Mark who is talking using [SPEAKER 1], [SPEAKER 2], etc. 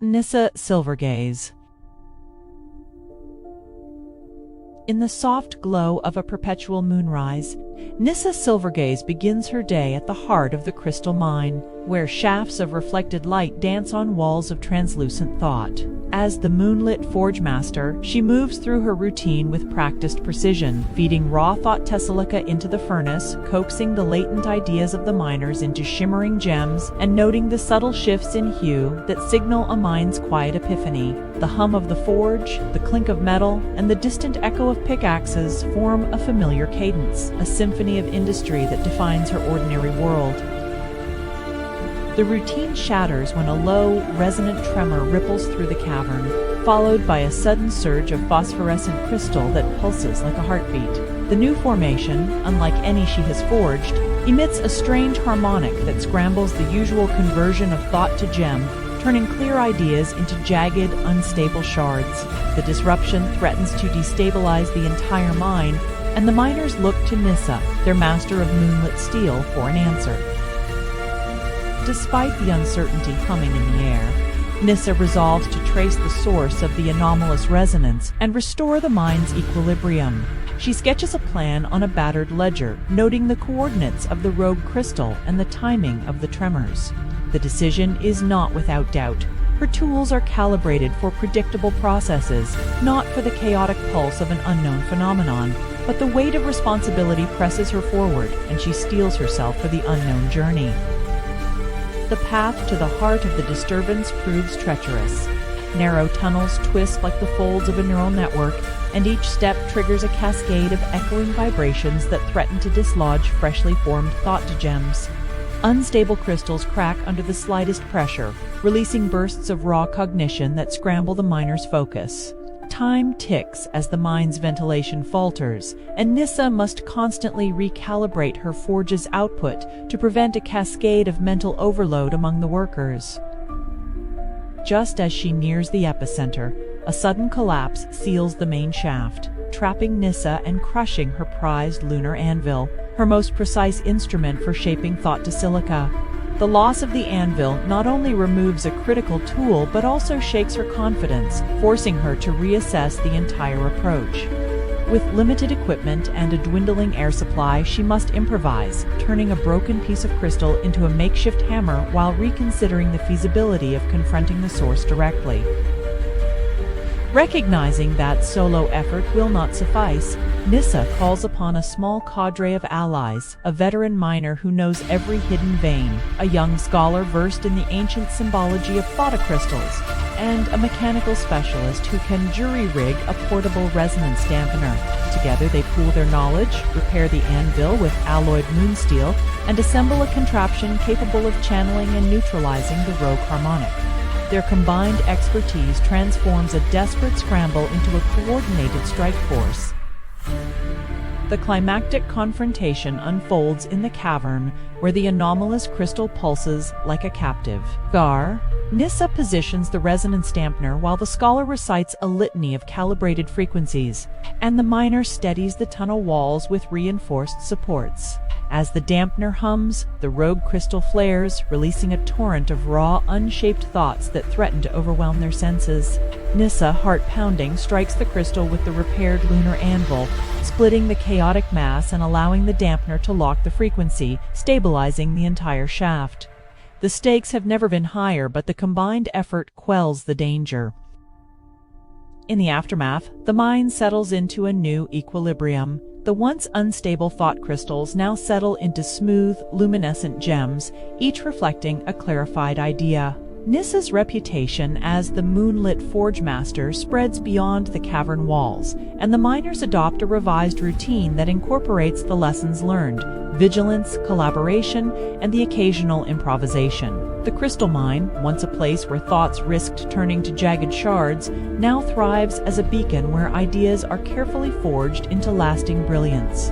[SPEAKER 1] Nyssa Silvergaze. In the soft glow of a perpetual moonrise, Nyssa Silvergaze begins her day at the heart of the crystal mine, where shafts of reflected light dance on walls of translucent thought. As the moonlit forge master, she moves through her routine with practiced precision, feeding raw thought tessilica into the furnace, coaxing the latent ideas of the miners into shimmering gems, and noting the subtle shifts in hue that signal a mind's quiet epiphany. The hum of the forge, the clink of metal, and the distant echo of pickaxes form a familiar cadence, a symphony of industry that defines her ordinary world. The routine shatters when a low, resonant tremor ripples through the cavern, followed by a sudden surge of phosphorescent crystal that pulses like a heartbeat. The new formation, unlike any she has forged, emits a strange harmonic that scrambles the usual conversion of thought to gem, turning clear ideas into jagged, unstable shards. The disruption threatens to destabilize the entire mine, and the miners look to Nyssa, their master of moonlit steel, for an answer. Despite the uncertainty humming in the air, Nyssa resolves to trace the source of the anomalous resonance and restore the mine's equilibrium. She sketches a plan on a battered ledger, noting the coordinates of the rogue crystal and the timing of the tremors. The decision is not without doubt. Her tools are calibrated for predictable processes, not for the chaotic pulse of an unknown phenomenon, but the weight of responsibility presses her forward, and she steels herself for the unknown journey. The path to the heart of the disturbance proves treacherous. Narrow tunnels twist like the folds of a neural network, and each step triggers a cascade of echoing vibrations that threaten to dislodge freshly formed thought gems. Unstable crystals crack under the slightest pressure, releasing bursts of raw cognition that scramble the miner's focus. Time ticks as the mine's ventilation falters, and Nyssa must constantly recalibrate her forge's output to prevent a cascade of mental overload among the workers. Just as she nears the epicenter, a sudden collapse seals the main shaft, trapping Nyssa and crushing her prized lunar anvil, her most precise instrument for shaping thought to silica. The loss of the anvil not only removes a critical tool but also shakes her confidence, forcing her to reassess the entire approach. With limited equipment and a dwindling air supply, she must improvise, turning a broken piece of crystal into a makeshift hammer while reconsidering the feasibility of confronting the source directly. Recognizing that solo effort will not suffice, Nyssa calls upon a small cadre of allies, a veteran miner who knows every hidden vein, a young scholar versed in the ancient symbology of photocrystals, and a mechanical specialist who can jury-rig a portable resonance dampener. Together they pool their knowledge, repair the anvil with alloyed moonsteel, and assemble a contraption capable of channeling and neutralizing the rogue harmonic. Their combined expertise transforms a desperate scramble into a coordinated strike force. The climactic confrontation unfolds in the cavern, where the anomalous crystal pulses like a captive. Nyssa positions the resonance dampener while the scholar recites a litany of calibrated frequencies, and the miner steadies the tunnel walls with reinforced supports. As the dampener hums, the rogue crystal flares, releasing a torrent of raw, unshaped thoughts that threaten to overwhelm their senses. Nyssa, heart-pounding, strikes the crystal with the repaired lunar anvil, splitting the chaotic mass and allowing the dampener to lock the frequency, stabilizing the entire shaft. The stakes have never been higher, but the combined effort quells the danger. In the aftermath, the mine settles into a new equilibrium. The once unstable thought crystals now settle into smooth, luminescent gems, each reflecting a clarified idea. Nyssa's reputation as the moonlit forge master spreads beyond the cavern walls, and the miners adopt a revised routine that incorporates the lessons learned: vigilance, collaboration, and the occasional improvisation. The crystal mine, once a place where thoughts risked turning to jagged shards, now thrives as a beacon where ideas are carefully forged into lasting brilliance.